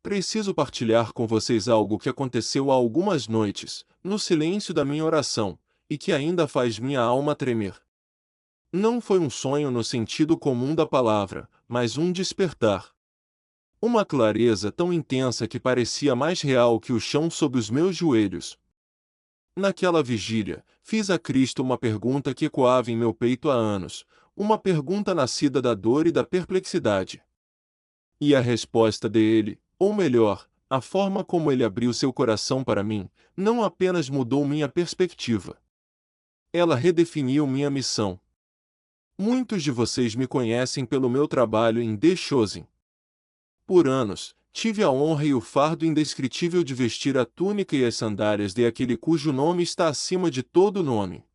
preciso partilhar com vocês algo que aconteceu há algumas noites, no silêncio da minha oração, e que ainda faz minha alma tremer. Não foi um sonho no sentido comum da palavra, mas um despertar. Uma clareza tão intensa que parecia mais real que o chão sob os meus joelhos. Naquela vigília, fiz a Cristo uma pergunta que ecoava em meu peito há anos, uma pergunta nascida da dor e da perplexidade. E a resposta dele, ou melhor, a forma como ele abriu seu coração para mim, não apenas mudou minha perspectiva. Ela redefiniu minha missão. Muitos de vocês me conhecem pelo meu trabalho em The Chosen. Por anos, tive a honra e o fardo indescritível de vestir a túnica e as sandálias de aquele cujo nome está acima de todo nome.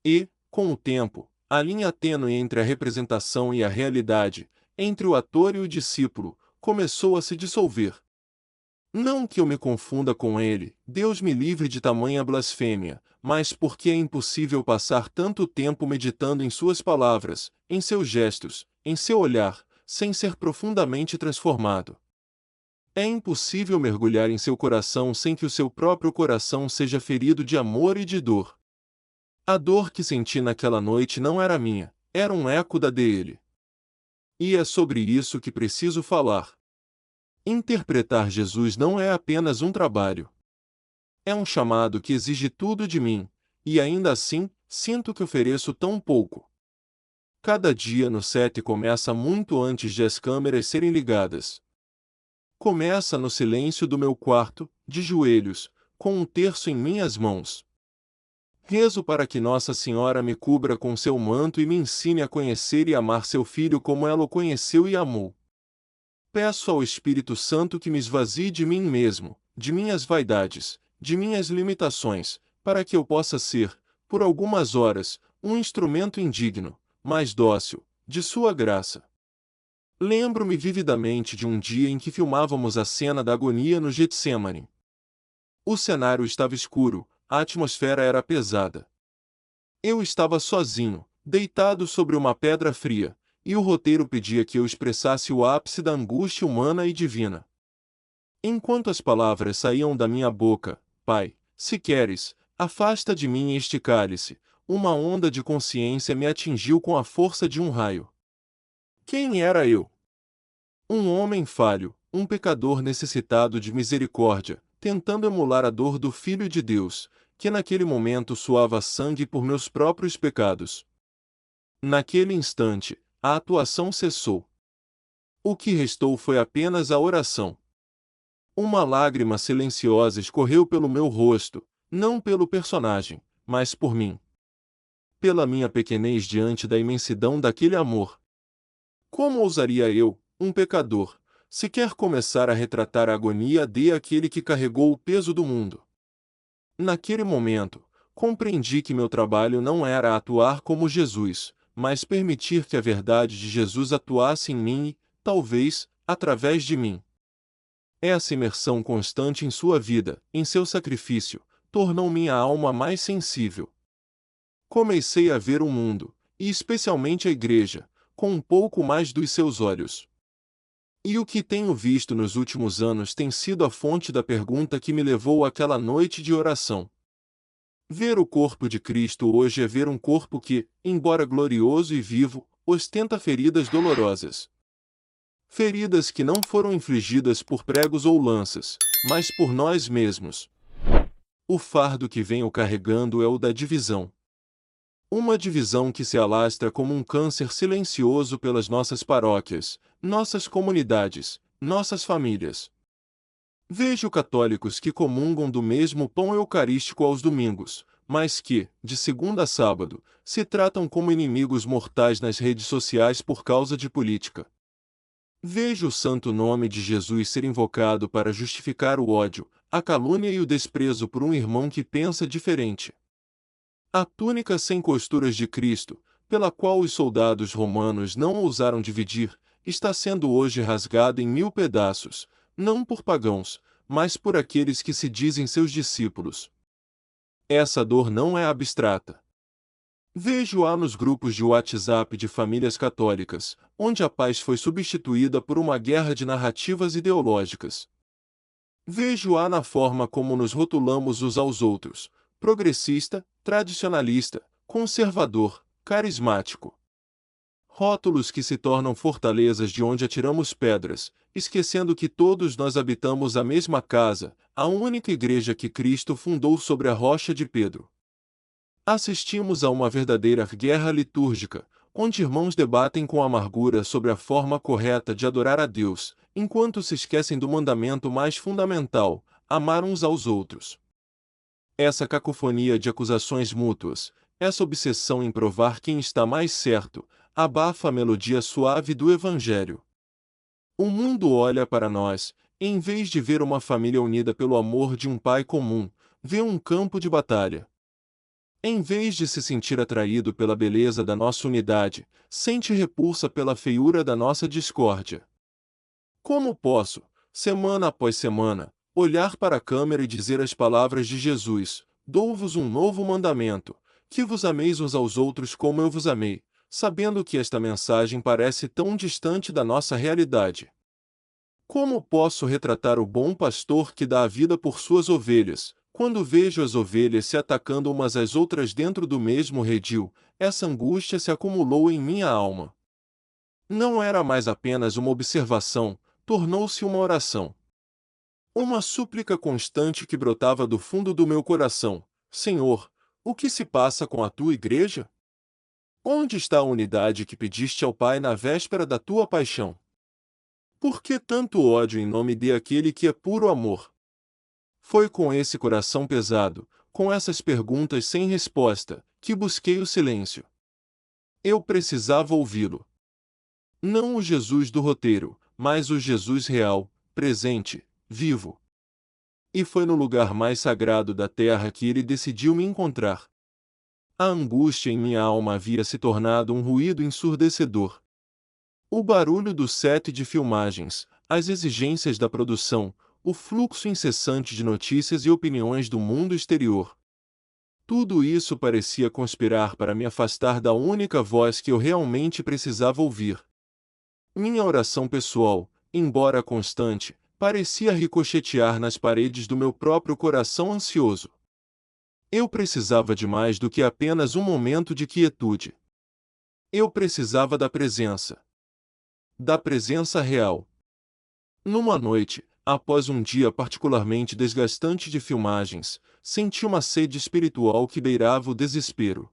E, com o tempo, a linha tênue entre a representação e a realidade, entre o ator e o discípulo, começou a se dissolver. Não que eu me confunda com ele, Deus me livre de tamanha blasfêmia, mas porque é impossível passar tanto tempo meditando em suas palavras, em seus gestos, em seu olhar, sem ser profundamente transformado. É impossível mergulhar em seu coração sem que o seu próprio coração seja ferido de amor e de dor. A dor que senti naquela noite não era minha, era um eco da dele. E é sobre isso que preciso falar. Interpretar Jesus não é apenas um trabalho. É um chamado que exige tudo de mim, e ainda assim, sinto que ofereço tão pouco. Cada dia no set começa muito antes de as câmeras serem ligadas. Começa no silêncio do meu quarto, de joelhos, com um terço em minhas mãos. Rezo para que Nossa Senhora me cubra com seu manto e me ensine a conhecer e amar seu Filho como ela o conheceu e amou. Peço ao Espírito Santo que me esvazie de mim mesmo, de minhas vaidades, de minhas limitações, para que eu possa ser, por algumas horas, um instrumento indigno, mas dócil, de sua graça. Lembro-me vividamente de um dia em que filmávamos a cena da agonia no Getsemane. O cenário estava escuro, a atmosfera era pesada. Eu estava sozinho, deitado sobre uma pedra fria, e o roteiro pedia que eu expressasse o ápice da angústia humana e divina. Enquanto as palavras saíam da minha boca, Pai, se queres, afasta de mim este cálice, uma onda de consciência me atingiu com a força de um raio. Quem era eu? Um homem falho, um pecador necessitado de misericórdia, tentando emular a dor do Filho de Deus, que naquele momento suava sangue por meus próprios pecados. Naquele instante, a atuação cessou. O que restou foi apenas a oração. Uma lágrima silenciosa escorreu pelo meu rosto, não pelo personagem, mas por mim. Pela minha pequenez diante da imensidão daquele amor. Como ousaria eu, um pecador, sequer começar a retratar a agonia de aquele que carregou o peso do mundo? Naquele momento, compreendi que meu trabalho não era atuar como Jesus, mas permitir que a verdade de Jesus atuasse em mim e, talvez, através de mim. Essa imersão constante em sua vida, em seu sacrifício, tornou minha alma mais sensível. Comecei a ver o mundo, e especialmente a igreja, com um pouco mais dos seus olhos. E o que tenho visto nos últimos anos tem sido a fonte da pergunta que me levou àquela noite de oração. Ver o corpo de Cristo hoje é ver um corpo que, embora glorioso e vivo, ostenta feridas dolorosas. Feridas que não foram infligidas por pregos ou lanças, mas por nós mesmos. O fardo que venho carregando é o da divisão. Uma divisão que se alastra como um câncer silencioso pelas nossas paróquias, nossas comunidades, nossas famílias. Vejo católicos que comungam do mesmo pão eucarístico aos domingos, mas que, de segunda a sábado, se tratam como inimigos mortais nas redes sociais por causa de política. Vejo o santo nome de Jesus ser invocado para justificar o ódio, a calúnia e o desprezo por um irmão que pensa diferente. A túnica sem costuras de Cristo, pela qual os soldados romanos não ousaram dividir, está sendo hoje rasgada em 1000 pedaços, não por pagãos, mas por aqueles que se dizem seus discípulos. Essa dor não é abstrata. Vejo-a nos grupos de WhatsApp de famílias católicas, onde a paz foi substituída por uma guerra de narrativas ideológicas. Vejo-a na forma como nos rotulamos uns aos outros: progressista, tradicionalista, conservador, carismático. Rótulos que se tornam fortalezas de onde atiramos pedras, esquecendo que todos nós habitamos a mesma casa, a única igreja que Cristo fundou sobre a rocha de Pedro. Assistimos a uma verdadeira guerra litúrgica, onde irmãos debatem com amargura sobre a forma correta de adorar a Deus, enquanto se esquecem do mandamento mais fundamental: amar uns aos outros. Essa cacofonia de acusações mútuas, essa obsessão em provar quem está mais certo, abafa a melodia suave do Evangelho. O mundo olha para nós, em vez de ver uma família unida pelo amor de um pai comum, vê um campo de batalha. Em vez de se sentir atraído pela beleza da nossa unidade, sente repulsa pela feiura da nossa discórdia. Como posso, semana após semana, olhar para a câmera e dizer as palavras de Jesus: dou-vos um novo mandamento, que vos ameis uns aos outros como eu vos amei, sabendo que esta mensagem parece tão distante da nossa realidade? Como posso retratar o bom pastor que dá a vida por suas ovelhas, quando vejo as ovelhas se atacando umas às outras dentro do mesmo redil? Essa angústia se acumulou em minha alma. Não era mais apenas uma observação, tornou-se uma oração. Uma súplica constante que brotava do fundo do meu coração: Senhor, o que se passa com a tua igreja? Onde está a unidade que pediste ao Pai na véspera da tua paixão? Por que tanto ódio em nome de aquele que é puro amor? Foi com esse coração pesado, com essas perguntas sem resposta, que busquei o silêncio. Eu precisava ouvi-lo. Não o Jesus do roteiro, mas o Jesus real, presente, vivo. E foi no lugar mais sagrado da terra que ele decidiu me encontrar. A angústia em minha alma havia se tornado um ruído ensurdecedor. O barulho do set de filmagens, as exigências da produção, o fluxo incessante de notícias e opiniões do mundo exterior. Tudo isso parecia conspirar para me afastar da única voz que eu realmente precisava ouvir. Minha oração pessoal, embora constante, parecia ricochetear nas paredes do meu próprio coração ansioso. Eu precisava de mais do que apenas um momento de quietude. Eu precisava da presença. Da presença real. Numa noite, após um dia particularmente desgastante de filmagens, senti uma sede espiritual que beirava o desespero.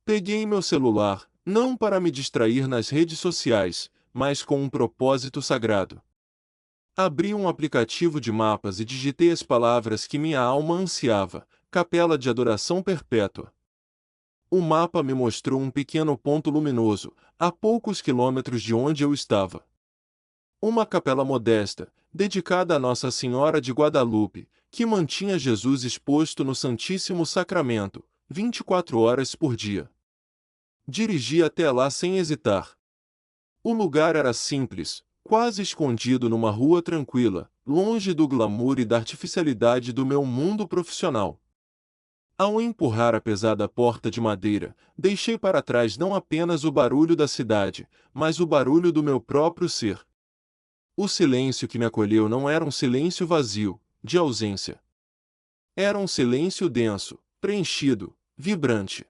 Peguei meu celular, não para me distrair nas redes sociais, mas com um propósito sagrado. Abri um aplicativo de mapas e digitei as palavras que minha alma ansiava: Capela de Adoração Perpétua. O mapa me mostrou um pequeno ponto luminoso, a poucos quilômetros de onde eu estava. Uma capela modesta, dedicada a Nossa Senhora de Guadalupe, que mantinha Jesus exposto no Santíssimo Sacramento, 24 horas por dia. Dirigi até lá sem hesitar. O lugar era simples, quase escondido numa rua tranquila, longe do glamour e da artificialidade do meu mundo profissional. Ao empurrar a pesada porta de madeira, deixei para trás não apenas o barulho da cidade, mas o barulho do meu próprio ser. O silêncio que me acolheu não era um silêncio vazio, de ausência. Era um silêncio denso, preenchido, vibrante.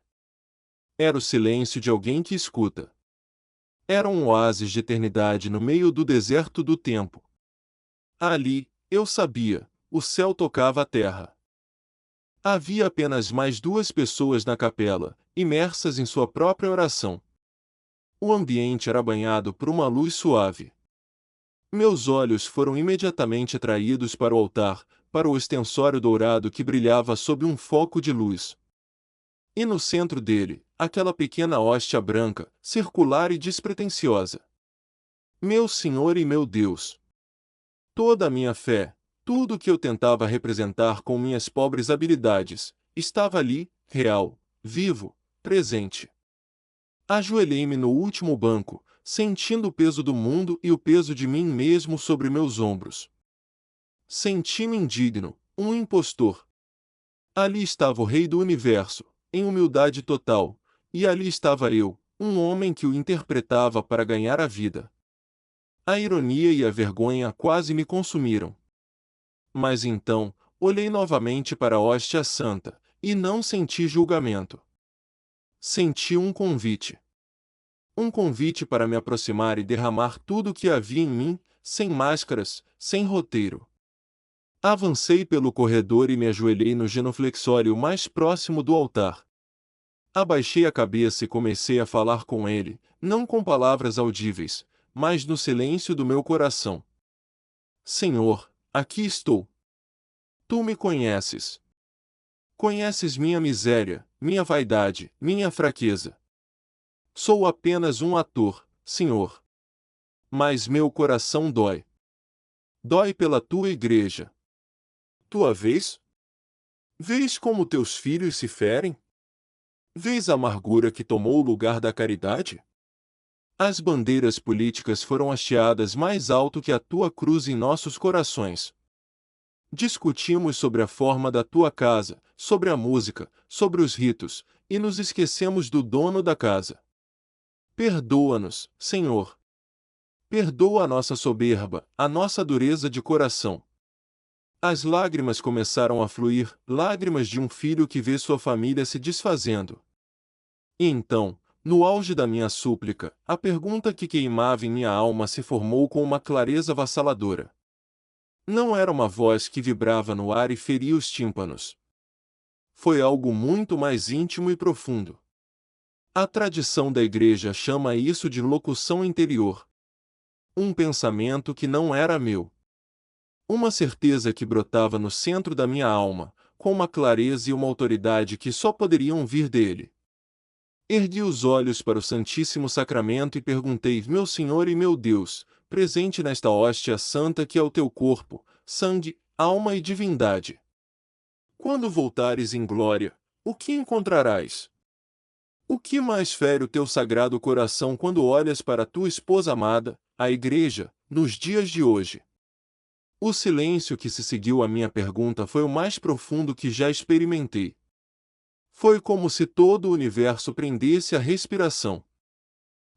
Era o silêncio de alguém que escuta. Era um oásis de eternidade no meio do deserto do tempo. Ali, eu sabia, o céu tocava a terra. Havia apenas mais duas pessoas na capela, imersas em sua própria oração. O ambiente era banhado por uma luz suave. Meus olhos foram imediatamente atraídos para o altar, para o ostensório dourado que brilhava sob um foco de luz. E no centro dele, aquela pequena hóstia branca, circular e despretensiosa. Meu Senhor e meu Deus! Toda a minha fé, tudo o que eu tentava representar com minhas pobres habilidades, estava ali, real, vivo, presente. Ajoelhei-me no último banco, sentindo o peso do mundo e o peso de mim mesmo sobre meus ombros. Senti-me indigno, um impostor. Ali estava o Rei do Universo, em humildade total, e ali estava eu, um homem que o interpretava para ganhar a vida. A ironia e a vergonha quase me consumiram. Mas então, olhei novamente para a hóstia santa, e não senti julgamento. Senti um convite. Um convite para me aproximar e derramar tudo o que havia em mim, sem máscaras, sem roteiro. Avancei pelo corredor e me ajoelhei no genuflexório mais próximo do altar. Abaixei a cabeça e comecei a falar com ele, não com palavras audíveis, mas no silêncio do meu coração. Senhor, aqui estou. Tu me conheces. Conheces minha miséria, minha vaidade, minha fraqueza. Sou apenas um ator, Senhor. Mas meu coração dói. Dói pela tua igreja. Tu a vês? Vês como teus filhos se ferem? Vês a amargura que tomou o lugar da caridade? As bandeiras políticas foram hasteadas mais alto que a tua cruz em nossos corações. Discutimos sobre a forma da tua casa, sobre a música, sobre os ritos, e nos esquecemos do dono da casa. Perdoa-nos, Senhor. Perdoa a nossa soberba, a nossa dureza de coração. As lágrimas começaram a fluir, lágrimas de um filho que vê sua família se desfazendo. E então, no auge da minha súplica, a pergunta que queimava em minha alma se formou com uma clareza avassaladora. Não era uma voz que vibrava no ar e feria os tímpanos. Foi algo muito mais íntimo e profundo. A tradição da igreja chama isso de locução interior. Um pensamento que não era meu. Uma certeza que brotava no centro da minha alma, com uma clareza e uma autoridade que só poderiam vir dele. Ergui os olhos para o Santíssimo Sacramento e perguntei: Meu Senhor e meu Deus, presente nesta hóstia santa que é o teu corpo, sangue, alma e divindade. Quando voltares em glória, o que encontrarás? O que mais fere o teu sagrado coração quando olhas para tua esposa amada, a Igreja, nos dias de hoje? O silêncio que se seguiu à minha pergunta foi o mais profundo que já experimentei. Foi como se todo o universo prendesse a respiração.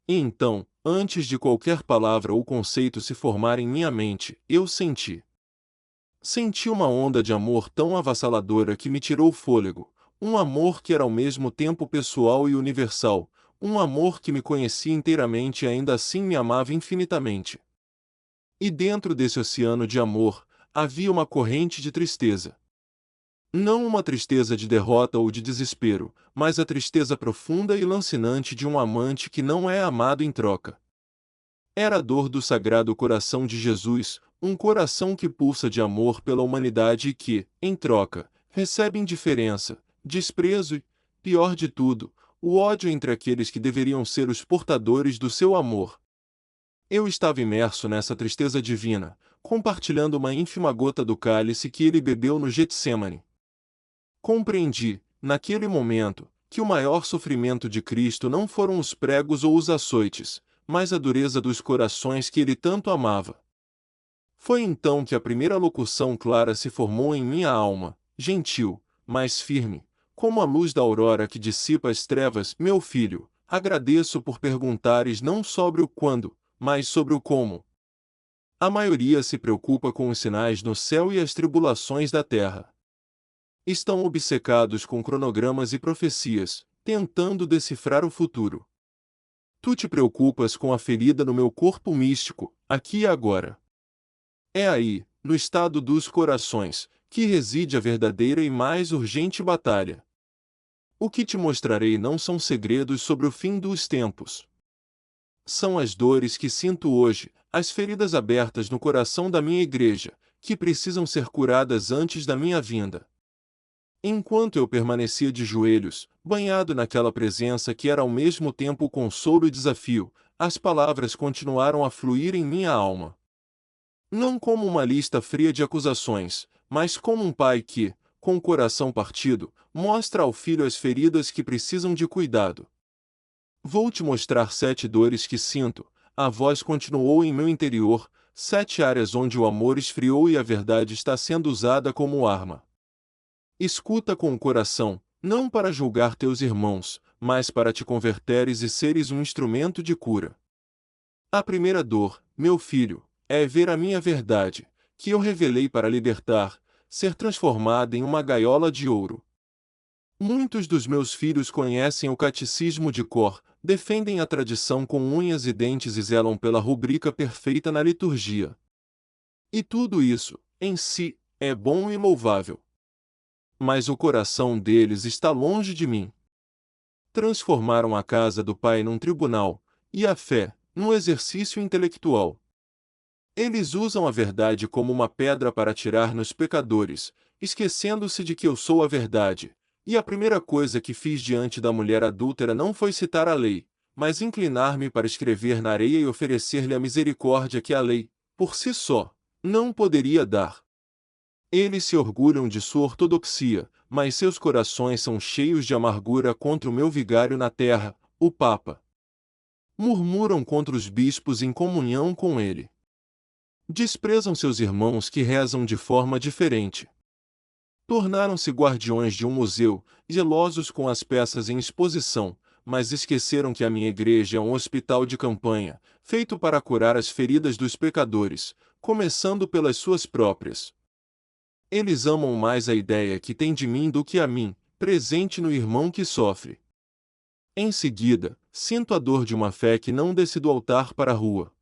E então, antes de qualquer palavra ou conceito se formar em minha mente, eu senti. Senti uma onda de amor tão avassaladora que me tirou o fôlego, um amor que era ao mesmo tempo pessoal e universal, um amor que me conhecia inteiramente e ainda assim me amava infinitamente. E dentro desse oceano de amor, havia uma corrente de tristeza. Não uma tristeza de derrota ou de desespero, mas a tristeza profunda e lancinante de um amante que não é amado em troca. Era a dor do Sagrado Coração de Jesus, um coração que pulsa de amor pela humanidade e que, em troca, recebe indiferença, desprezo e, pior de tudo, o ódio entre aqueles que deveriam ser os portadores do seu amor. Eu estava imerso nessa tristeza divina, compartilhando uma ínfima gota do cálice que ele bebeu no Getsêmani. Compreendi, naquele momento, que o maior sofrimento de Cristo não foram os pregos ou os açoites, mas a dureza dos corações que ele tanto amava. Foi então que a primeira locução clara se formou em minha alma, gentil, mas firme, como a luz da aurora que dissipa as trevas. Meu filho, agradeço por perguntares não sobre o quando, mas sobre o como. A maioria se preocupa com os sinais no céu e as tribulações da terra. Estão obcecados com cronogramas e profecias, tentando decifrar o futuro. Tu te preocupas com a ferida no meu corpo místico, aqui e agora. É aí, no estado dos corações, que reside a verdadeira e mais urgente batalha. O que te mostrarei não são segredos sobre o fim dos tempos. São as dores que sinto hoje, as feridas abertas no coração da minha igreja, que precisam ser curadas antes da minha vinda. Enquanto eu permanecia de joelhos, banhado naquela presença que era ao mesmo tempo consolo e desafio, as palavras continuaram a fluir em minha alma. Não como uma lista fria de acusações, mas como um pai que, com o coração partido, mostra ao filho as feridas que precisam de cuidado. Vou te mostrar 7 dores que sinto, a voz continuou em meu interior, 7 áreas onde o amor esfriou e a verdade está sendo usada como arma. Escuta com o coração, não para julgar teus irmãos, mas para te converteres e seres um instrumento de cura. A primeira dor, meu filho, é ver a minha verdade, que eu revelei para libertar, ser transformada em uma gaiola de ouro. Muitos dos meus filhos conhecem o catecismo de cor, defendem a tradição com unhas e dentes e zelam pela rubrica perfeita na liturgia. E tudo isso, em si, é bom e louvável. Mas o coração deles está longe de mim. Transformaram a casa do Pai num tribunal, e a fé, num exercício intelectual. Eles usam a verdade como uma pedra para atirar nos pecadores, esquecendo-se de que eu sou a verdade. E a primeira coisa que fiz diante da mulher adúltera não foi citar a lei, mas inclinar-me para escrever na areia e oferecer-lhe a misericórdia que a lei, por si só, não poderia dar. Eles se orgulham de sua ortodoxia, mas seus corações são cheios de amargura contra o meu vigário na terra, o Papa. Murmuram contra os bispos em comunhão com ele. Desprezam seus irmãos que rezam de forma diferente. Tornaram-se guardiões de um museu, zelosos com as peças em exposição, mas esqueceram que a minha igreja é um hospital de campanha, feito para curar as feridas dos pecadores, começando pelas suas próprias. Eles amam mais a ideia que têm de mim do que a mim, presente no irmão que sofre. Em seguida, sinto a dor de uma fé que não desce do altar para a rua.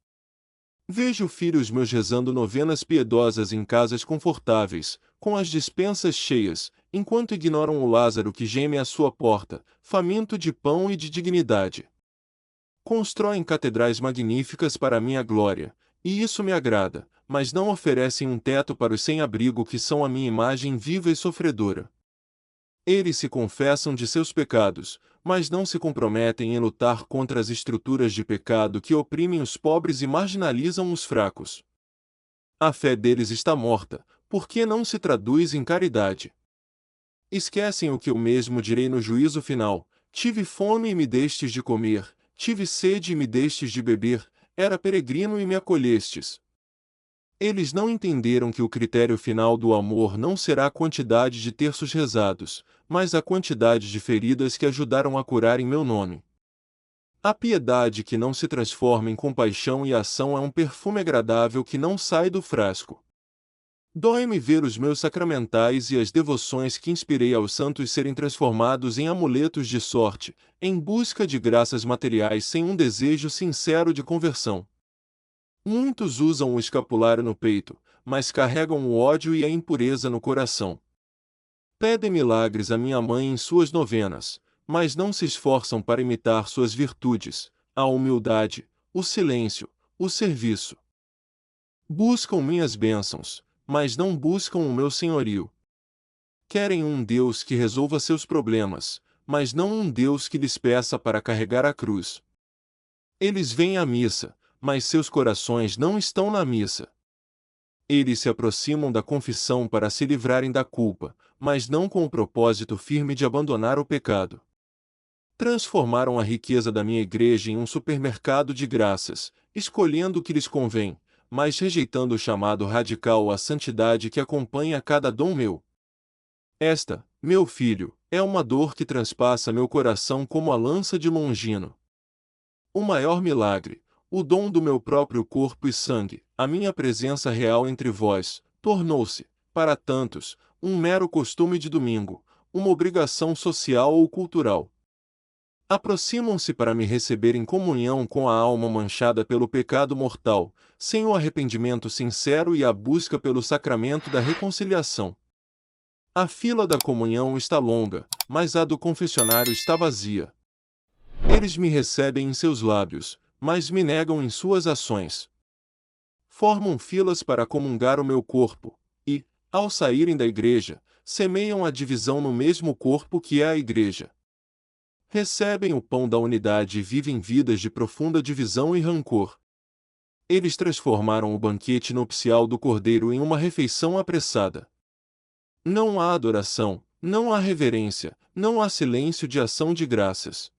Vejo filhos meus rezando novenas piedosas em casas confortáveis, com as despensas cheias, enquanto ignoram o Lázaro que geme à sua porta, faminto de pão e de dignidade. Constroem catedrais magníficas para minha glória, e isso me agrada, mas não oferecem um teto para os sem-abrigo que são a minha imagem viva e sofredora. Eles se confessam de seus pecados, mas não se comprometem em lutar contra as estruturas de pecado que oprimem os pobres e marginalizam os fracos. A fé deles está morta, porque não se traduz em caridade. Esquecem o que eu mesmo direi no juízo final: tive fome e me destes de comer, tive sede e me destes de beber, era peregrino e me acolhestes. Eles não entenderam que o critério final do amor não será a quantidade de terços rezados, mas a quantidade de feridas que ajudaram a curar em meu nome. A piedade que não se transforma em compaixão e ação é um perfume agradável que não sai do frasco. Dói-me ver os meus sacramentais e as devoções que inspirei aos santos serem transformados em amuletos de sorte, em busca de graças materiais sem um desejo sincero de conversão. Muitos usam o escapulário no peito, mas carregam o ódio e a impureza no coração. Pedem milagres à minha mãe em suas novenas, mas não se esforçam para imitar suas virtudes, a humildade, o silêncio, o serviço. Buscam minhas bênçãos, mas não buscam o meu senhorio. Querem um Deus que resolva seus problemas, mas não um Deus que lhes peça para carregar a cruz. Eles vêm à missa, mas seus corações não estão na missa. Eles se aproximam da confissão para se livrarem da culpa, mas não com o propósito firme de abandonar o pecado. Transformaram a riqueza da minha igreja em um supermercado de graças, escolhendo o que lhes convém, mas rejeitando o chamado radical à santidade que acompanha cada dom meu. Esta, meu filho, é uma dor que transpassa meu coração como a lança de Longino. O maior milagre, o dom do meu próprio corpo e sangue, a minha presença real entre vós, tornou-se, para tantos, um mero costume de domingo, uma obrigação social ou cultural. Aproximam-se para me receber em comunhão com a alma manchada pelo pecado mortal, sem o arrependimento sincero e a busca pelo sacramento da reconciliação. A fila da comunhão está longa, mas a do confessionário está vazia. Eles me recebem em seus lábios, mas me negam em suas ações. Formam filas para comungar o meu corpo, e, ao saírem da igreja, semeiam a divisão no mesmo corpo que é a igreja. Recebem o pão da unidade e vivem vidas de profunda divisão e rancor. Eles transformaram o banquete nupcial do Cordeiro em uma refeição apressada. Não há adoração, não há reverência, não há silêncio de ação de graças.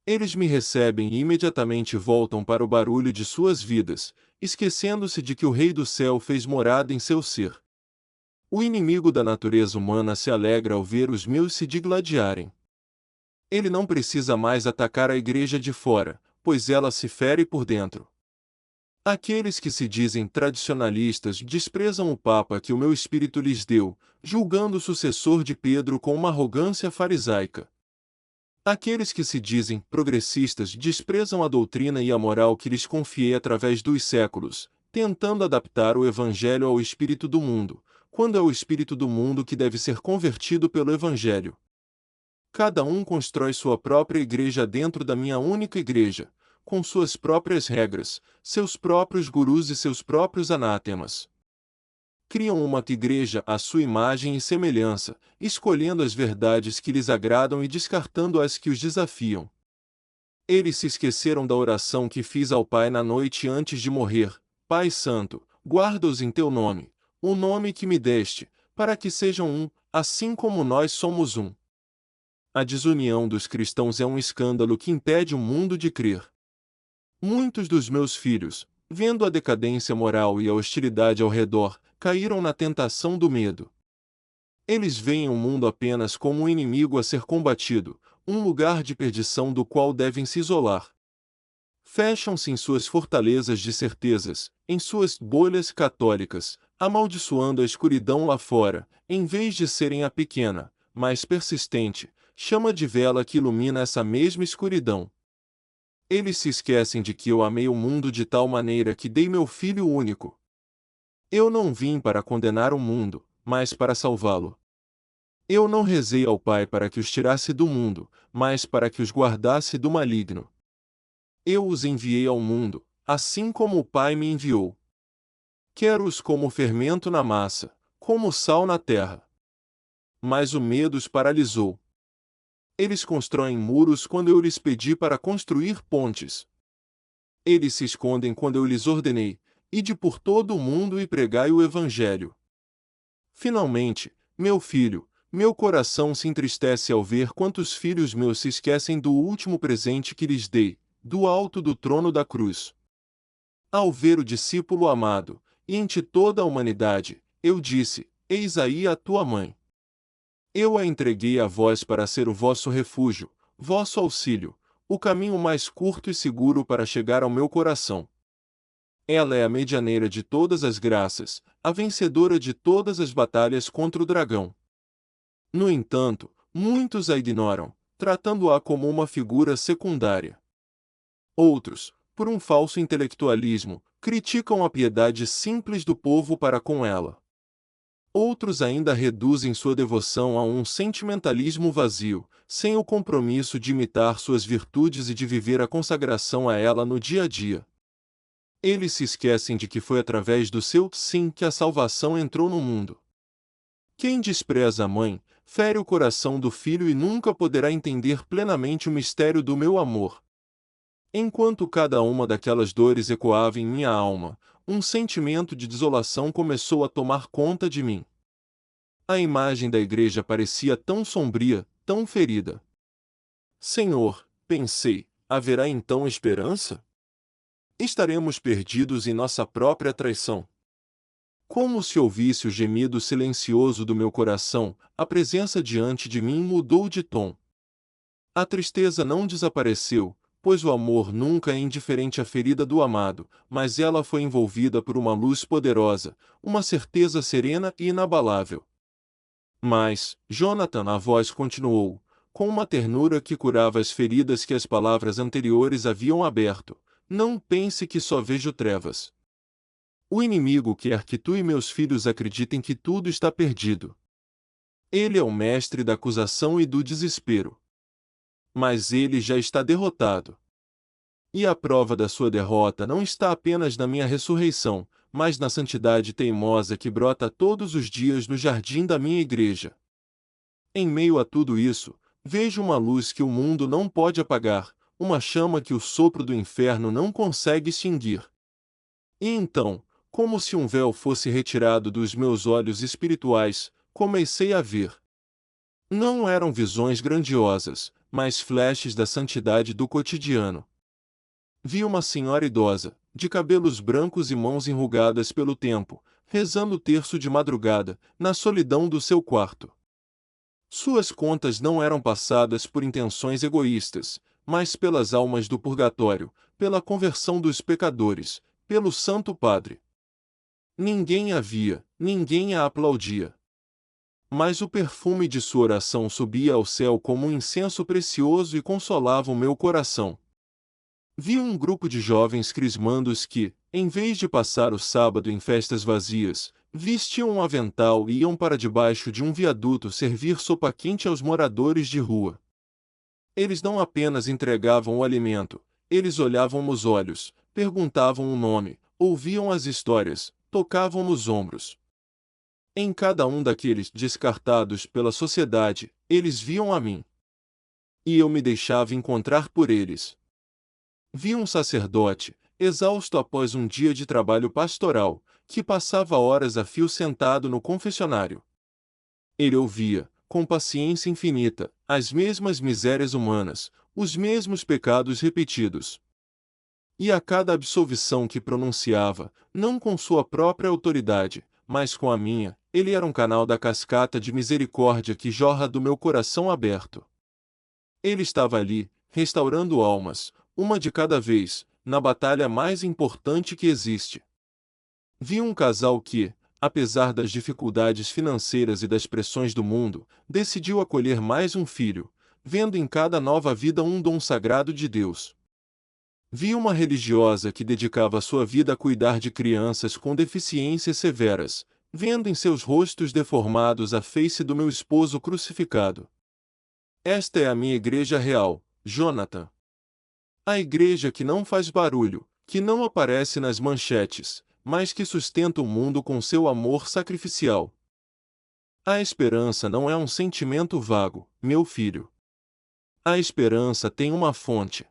Eles me recebem e imediatamente voltam para o barulho de suas vidas, esquecendo-se de que o Rei do Céu fez morada em seu ser. O inimigo da natureza humana se alegra ao ver os meus se digladiarem. Ele não precisa mais atacar a igreja de fora, pois ela se fere por dentro. Aqueles que se dizem tradicionalistas desprezam o Papa que o meu espírito lhes deu, julgando o sucessor de Pedro com uma arrogância farisaica. Aqueles que se dizem progressistas desprezam a doutrina e a moral que lhes confiei através dos séculos, tentando adaptar o Evangelho ao espírito do mundo, quando é o espírito do mundo que deve ser convertido pelo Evangelho. Cada um constrói sua própria igreja dentro da minha única igreja, com suas próprias regras, seus próprios gurus e seus próprios anátemas. Criam uma igreja à sua imagem e semelhança, escolhendo as verdades que lhes agradam e descartando as que os desafiam. Eles se esqueceram da oração que fiz ao Pai na noite antes de morrer: Pai Santo, guarda-os em teu nome, o nome que me deste, para que sejam um, assim como nós somos um. A desunião dos cristãos é um escândalo que impede o mundo de crer. Muitos dos meus filhos, vendo a decadência moral e a hostilidade ao redor, caíram na tentação do medo. Eles veem o mundo apenas como um inimigo a ser combatido, um lugar de perdição do qual devem se isolar. Fecham-se em suas fortalezas de certezas, em suas bolhas católicas, amaldiçoando a escuridão lá fora, em vez de serem a pequena, mas persistente, chama de vela que ilumina essa mesma escuridão. Eles se esquecem de que eu amei o mundo de tal maneira que dei meu Filho único. Eu não vim para condenar o mundo, mas para salvá-lo. Eu não rezei ao Pai para que os tirasse do mundo, mas para que os guardasse do maligno. Eu os enviei ao mundo, assim como o Pai me enviou. Quero-os como fermento na massa, como sal na terra. Mas o medo os paralisou. Eles constroem muros quando eu lhes pedi para construir pontes. Eles se escondem quando eu lhes ordenei: ide por todo o mundo e pregai o Evangelho. Finalmente, meu filho, meu coração se entristece ao ver quantos filhos meus se esquecem do último presente que lhes dei, do alto do trono da cruz. Ao ver o discípulo amado, e em ti toda a humanidade, eu disse: eis aí a tua mãe. Eu a entreguei a vós para ser o vosso refúgio, vosso auxílio, o caminho mais curto e seguro para chegar ao meu coração. Ela é a medianeira de todas as graças, a vencedora de todas as batalhas contra o dragão. No entanto, muitos a ignoram, tratando-a como uma figura secundária. Outros, por um falso intelectualismo, criticam a piedade simples do povo para com ela. Outros ainda reduzem sua devoção a um sentimentalismo vazio, sem o compromisso de imitar suas virtudes e de viver a consagração a ela no dia a dia. Eles se esquecem de que foi através do seu sim que a salvação entrou no mundo. Quem despreza a mãe, fere o coração do filho e nunca poderá entender plenamente o mistério do meu amor. Enquanto cada uma daquelas dores ecoava em minha alma, um sentimento de desolação começou a tomar conta de mim. A imagem da igreja parecia tão sombria, tão ferida. Senhor, pensei, haverá então esperança? Estaremos perdidos em nossa própria traição. Como se ouvisse o gemido silencioso do meu coração, a presença diante de mim mudou de tom. A tristeza não desapareceu, pois o amor nunca é indiferente à ferida do amado, mas ela foi envolvida por uma luz poderosa, uma certeza serena e inabalável. Mas, Jonathan, a voz continuou, com uma ternura que curava as feridas que as palavras anteriores haviam aberto: não pense que só vejo trevas. O inimigo quer que tu e meus filhos acreditem que tudo está perdido. Ele é o mestre da acusação e do desespero. Mas ele já está derrotado. E a prova da sua derrota não está apenas na minha ressurreição, mas na santidade teimosa que brota todos os dias no jardim da minha igreja. Em meio a tudo isso, vejo uma luz que o mundo não pode apagar, uma chama que o sopro do inferno não consegue extinguir. E então, como se um véu fosse retirado dos meus olhos espirituais, comecei a ver. Não eram visões grandiosas, mas flashes da santidade do cotidiano. Vi uma senhora idosa, de cabelos brancos e mãos enrugadas pelo tempo, rezando o terço de madrugada, na solidão do seu quarto. Suas contas não eram passadas por intenções egoístas, mas pelas almas do purgatório, pela conversão dos pecadores, pelo Santo Padre. Ninguém a via, ninguém a aplaudia. Mas o perfume de sua oração subia ao céu como um incenso precioso e consolava o meu coração. Vi um grupo de jovens crismandos que, em vez de passar o sábado em festas vazias, vestiam um avental e iam para debaixo de um viaduto servir sopa quente aos moradores de rua. Eles não apenas entregavam o alimento, eles olhavam nos olhos, perguntavam o nome, ouviam as histórias, tocavam nos ombros. Em cada um daqueles descartados pela sociedade, eles viam a mim. E eu me deixava encontrar por eles. Vi um sacerdote, exausto após um dia de trabalho pastoral, que passava horas a fio sentado no confessionário. Ele ouvia, com paciência infinita, as mesmas misérias humanas, os mesmos pecados repetidos. E a cada absolvição que pronunciava, não com sua própria autoridade, mas com a minha, ele era um canal da cascata de misericórdia que jorra do meu coração aberto. Ele estava ali, restaurando almas, uma de cada vez, na batalha mais importante que existe. Vi um casal que, apesar das dificuldades financeiras e das pressões do mundo, decidiu acolher mais um filho, vendo em cada nova vida um dom sagrado de Deus. Vi uma religiosa que dedicava sua vida a cuidar de crianças com deficiências severas, vendo em seus rostos deformados a face do meu esposo crucificado. Esta é a minha igreja real, Jonathan. A igreja que não faz barulho, que não aparece nas manchetes, mas que sustenta o mundo com seu amor sacrificial. A esperança não é um sentimento vago, meu filho. A esperança tem uma fonte.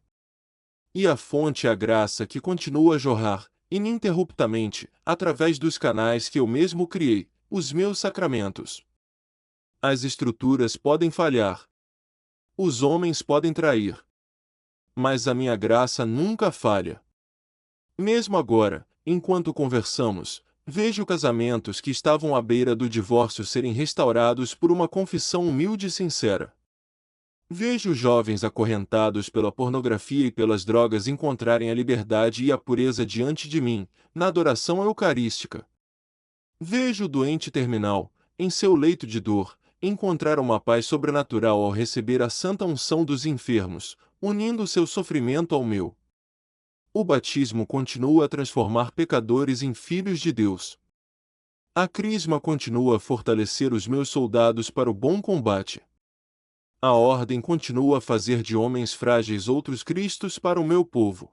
E a fonte é a graça que continua a jorrar, ininterruptamente, através dos canais que eu mesmo criei, os meus sacramentos. As estruturas podem falhar. Os homens podem trair. Mas a minha graça nunca falha. Mesmo agora, enquanto conversamos, vejo casamentos que estavam à beira do divórcio serem restaurados por uma confissão humilde e sincera. Vejo jovens acorrentados pela pornografia e pelas drogas encontrarem a liberdade e a pureza diante de mim, na adoração eucarística. Vejo o doente terminal, em seu leito de dor, encontrar uma paz sobrenatural ao receber a santa unção dos enfermos, unindo seu sofrimento ao meu. O batismo continua a transformar pecadores em filhos de Deus. A crisma continua a fortalecer os meus soldados para o bom combate. A ordem continua a fazer de homens frágeis outros cristos para o meu povo.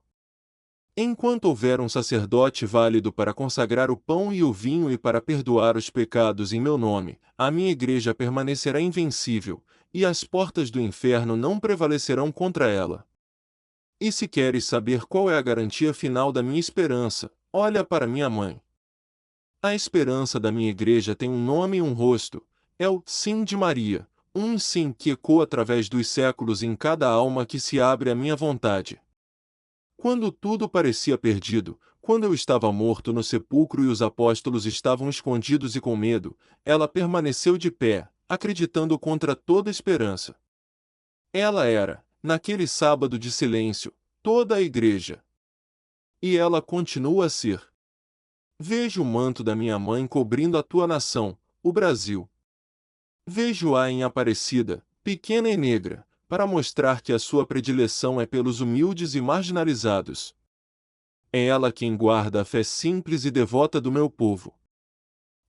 Enquanto houver um sacerdote válido para consagrar o pão e o vinho e para perdoar os pecados em meu nome, a minha igreja permanecerá invencível, e as portas do inferno não prevalecerão contra ela. E se queres saber qual é a garantia final da minha esperança, olha para minha mãe. A esperança da minha igreja tem um nome e um rosto, é o Sim de Maria. Um sim que ecoa através dos séculos em cada alma que se abre à minha vontade. Quando tudo parecia perdido, quando eu estava morto no sepulcro e os apóstolos estavam escondidos e com medo, ela permaneceu de pé, acreditando contra toda esperança. Ela era, naquele sábado de silêncio, toda a igreja. E ela continua a ser. Vejo o manto da minha mãe cobrindo a tua nação, o Brasil. Vejo-a em Aparecida, pequena e negra, para mostrar que a sua predileção é pelos humildes e marginalizados. É ela quem guarda a fé simples e devota do meu povo.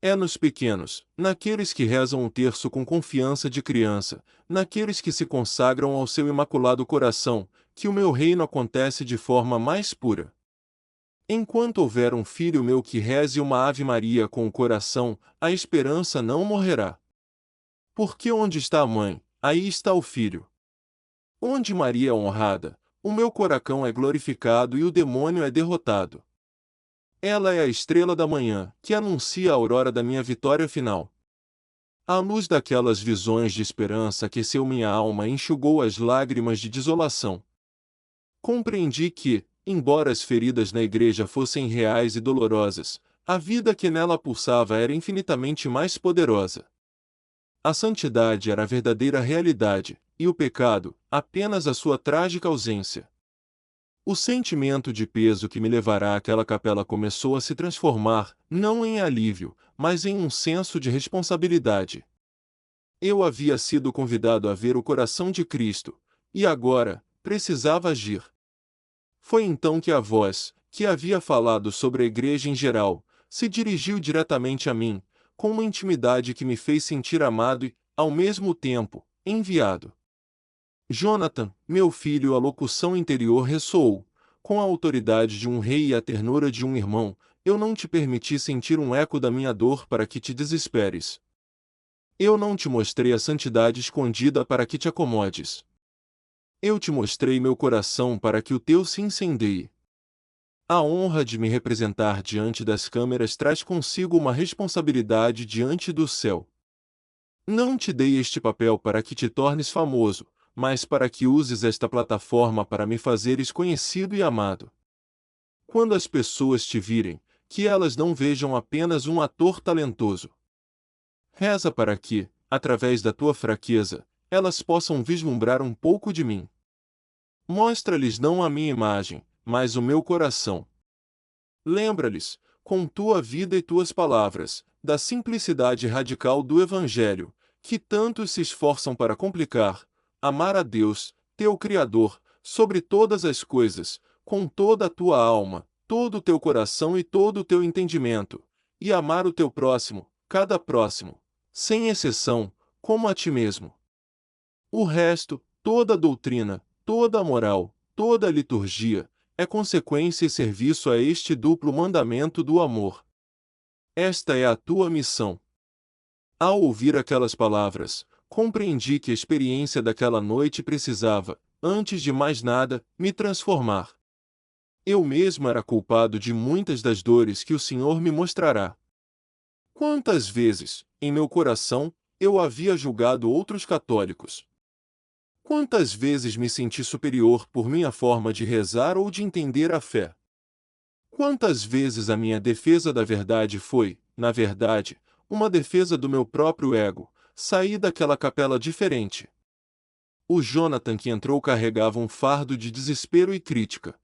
É nos pequenos, naqueles que rezam o terço com confiança de criança, naqueles que se consagram ao seu imaculado coração, que o meu reino acontece de forma mais pura. Enquanto houver um filho meu que reze uma Ave Maria com o coração, a esperança não morrerá. Porque onde está a mãe, aí está o filho. Onde Maria é honrada, o meu coração é glorificado e o demônio é derrotado. Ela é a estrela da manhã, que anuncia a aurora da minha vitória final. A luz daquelas visões de esperança aqueceu minha alma e enxugou as lágrimas de desolação. Compreendi que, embora as feridas na igreja fossem reais e dolorosas, a vida que nela pulsava era infinitamente mais poderosa. A santidade era a verdadeira realidade, e o pecado, apenas a sua trágica ausência. O sentimento de peso que me levará àquela capela começou a se transformar, não em alívio, mas em um senso de responsabilidade. Eu havia sido convidado a ver o coração de Cristo, e agora, precisava agir. Foi então que a voz, que havia falado sobre a igreja em geral, se dirigiu diretamente a mim, com uma intimidade que me fez sentir amado e, ao mesmo tempo, enviado. Jonathan, meu filho, a locução interior ressoou. Com a autoridade de um rei e a ternura de um irmão, eu não te permiti sentir um eco da minha dor para que te desesperes. Eu não te mostrei a santidade escondida para que te acomodes. Eu te mostrei meu coração para que o teu se incendeie. A honra de me representar diante das câmeras traz consigo uma responsabilidade diante do céu. Não te dei este papel para que te tornes famoso, mas para que uses esta plataforma para me fazeres conhecido e amado. Quando as pessoas te virem, que elas não vejam apenas um ator talentoso. Reza para que, através da tua fraqueza, elas possam vislumbrar um pouco de mim. Mostra-lhes não a minha imagem, mas o meu coração. Lembra-lhes, com tua vida e tuas palavras, da simplicidade radical do Evangelho, que tantos se esforçam para complicar: amar a Deus, teu Criador, sobre todas as coisas, com toda a tua alma, todo o teu coração e todo o teu entendimento, e amar o teu próximo, cada próximo, sem exceção, como a ti mesmo. O resto, toda a doutrina, toda a moral, toda a liturgia, é consequência e serviço a este duplo mandamento do amor. Esta é a tua missão. Ao ouvir aquelas palavras, compreendi que a experiência daquela noite precisava, antes de mais nada, me transformar. Eu mesmo era culpado de muitas das dores que o Senhor me mostrará. Quantas vezes, em meu coração, eu havia julgado outros católicos? Quantas vezes me senti superior por minha forma de rezar ou de entender a fé? Quantas vezes a minha defesa da verdade foi, na verdade, uma defesa do meu próprio ego? Saí daquela capela diferente. O Jonathan que entrou carregava um fardo de desespero e crítica.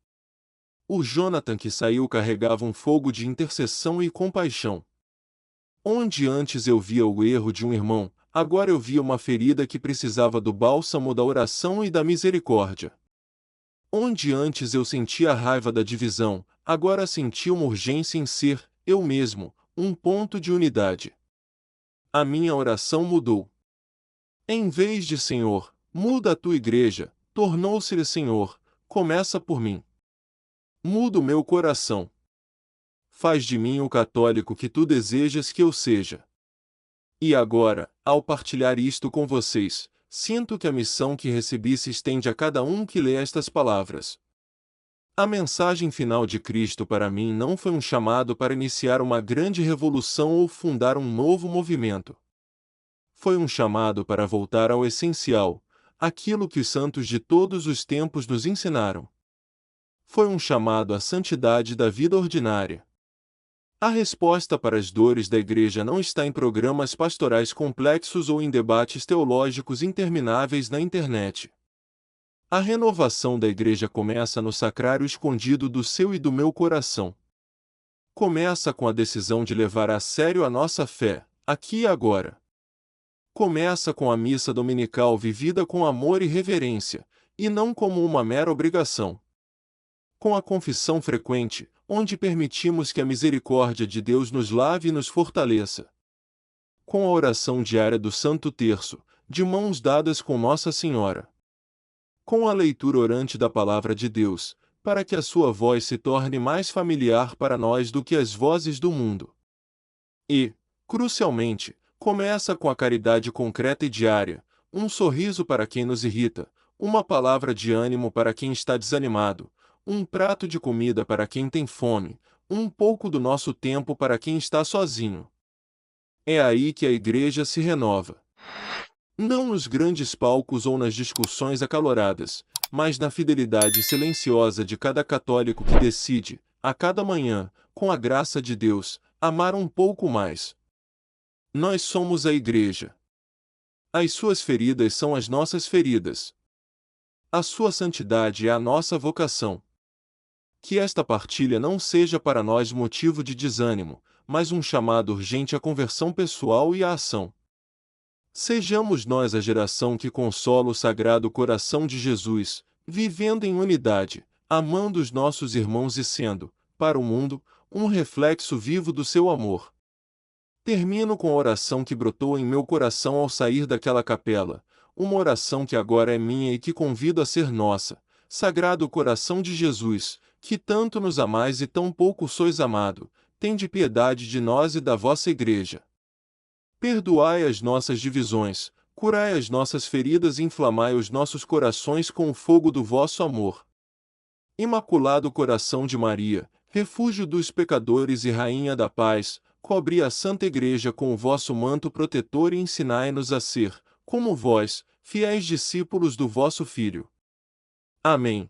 O Jonathan que saiu carregava um fogo de intercessão e compaixão. Onde antes eu via o erro de um irmão, agora eu via uma ferida que precisava do bálsamo da oração e da misericórdia. Onde antes eu sentia a raiva da divisão, agora senti uma urgência em ser, eu mesmo, um ponto de unidade. A minha oração mudou. Em vez de Senhor, muda a tua igreja, tornou-se-lhe Senhor, começa por mim. Muda o meu coração. Faz de mim o católico que tu desejas que eu seja. E agora, ao partilhar isto com vocês, sinto que a missão que recebi se estende a cada um que lê estas palavras. A mensagem final de Cristo para mim não foi um chamado para iniciar uma grande revolução ou fundar um novo movimento. Foi um chamado para voltar ao essencial, aquilo que os santos de todos os tempos nos ensinaram. Foi um chamado à santidade da vida ordinária. A resposta para as dores da Igreja não está em programas pastorais complexos ou em debates teológicos intermináveis na internet. A renovação da Igreja começa no sacrário escondido do seu e do meu coração. Começa com a decisão de levar a sério a nossa fé, aqui e agora. Começa com a missa dominical vivida com amor e reverência, e não como uma mera obrigação. Com a confissão frequente, onde permitimos que a misericórdia de Deus nos lave e nos fortaleça. Com a oração diária do Santo Terço, de mãos dadas com Nossa Senhora. Com a leitura orante da Palavra de Deus, para que a sua voz se torne mais familiar para nós do que as vozes do mundo. E, crucialmente, começa com a caridade concreta e diária, um sorriso para quem nos irrita, uma palavra de ânimo para quem está desanimado, um prato de comida para quem tem fome, um pouco do nosso tempo para quem está sozinho. É aí que a Igreja se renova. Não nos grandes palcos ou nas discussões acaloradas, mas na fidelidade silenciosa de cada católico que decide, a cada manhã, com a graça de Deus, amar um pouco mais. Nós somos a Igreja. As suas feridas são as nossas feridas. A sua santidade é a nossa vocação. Que esta partilha não seja para nós motivo de desânimo, mas um chamado urgente à conversão pessoal e à ação. Sejamos nós a geração que consola o Sagrado Coração de Jesus, vivendo em unidade, amando os nossos irmãos e sendo, para o mundo, um reflexo vivo do seu amor. Termino com a oração que brotou em meu coração ao sair daquela capela, uma oração que agora é minha e que convido a ser nossa. Sagrado Coração de Jesus, que tanto nos amais e tão pouco sois amado, tende piedade de nós e da vossa Igreja. Perdoai as nossas divisões, curai as nossas feridas e inflamai os nossos corações com o fogo do vosso amor. Imaculado Coração de Maria, refúgio dos pecadores e Rainha da Paz, cobri a Santa Igreja com o vosso manto protetor e ensinai-nos a ser, como vós, fiéis discípulos do vosso Filho. Amém.